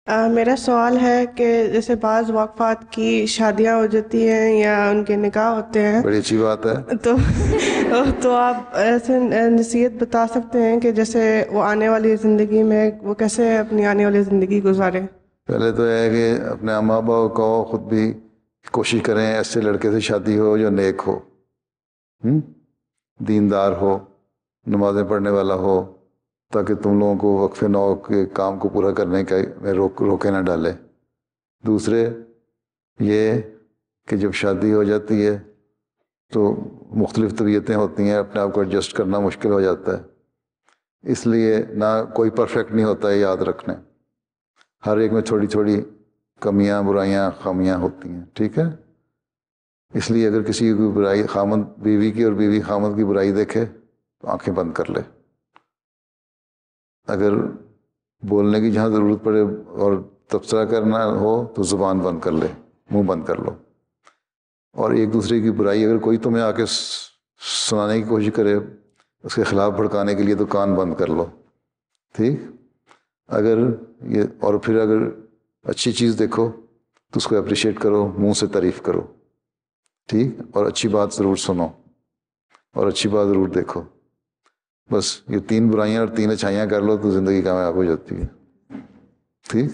میرا سوال ہے کہ جیسے بعض وقفات کی شادیاں ہو جاتی ہیں یا ان کے نکاح ہوتے ہیں، بڑی اچھی بات ہے. تو تو آپ ایسے نصیحت بتا سکتے ہیں کہ جیسے وہ آنے والی زندگی میں وہ کیسے اپنی آنے والی زندگی گزارے؟ پہلے تو یہ ہے کہ اپنے ماں باپ کو خود بھی کوشش کریں ایسے لڑکے سے شادی ہو جو نیک ہو، دیندار ہو، نمازیں پڑھنے والا ہو، تاکہ تم لوگوں کو وقف نو کے کام کو پورا کرنے کا میں روکے نہ ڈالے. دوسرے یہ کہ جب شادی ہو جاتی ہے تو مختلف طبیعتیں ہوتی ہیں، اپنے آپ کو ایڈجسٹ کرنا مشکل ہو جاتا ہے. اس لیے نہ کوئی پرفیکٹ نہیں ہوتا ہے، یاد رکھنے ہر ایک میں تھوڑی تھوڑی کمیاں، برائیاں، خامیاں ہوتی ہیں. ٹھیک ہے؟ اس لیے اگر کسی کی برائی خامد بیوی کی اور بیوی خامد کی برائی دیکھے تو آنکھیں بند کر لے. اگر بولنے کی جہاں ضرورت پڑے اور تبصرہ کرنا ہو تو زبان بند کر لے، منہ بند کر لو. اور ایک دوسرے کی برائی اگر کوئی تمہیں آ کے سنانے کی کوشش کرے، اس کے خلاف بھڑکانے کے لیے، تو کان بند کر لو. ٹھیک؟ اگر یہ اور پھر اگر اچھی چیز دیکھو تو اس کو اپریشیٹ کرو، منہ سے تعریف کرو. ٹھیک؟ اور اچھی بات ضرور سنو اور اچھی بات ضرور دیکھو. بس یہ 3 برائیاں اور 3 اچھائیاں کر لو تو زندگی کامیاب ہو جاتی ہے. ٹھیک؟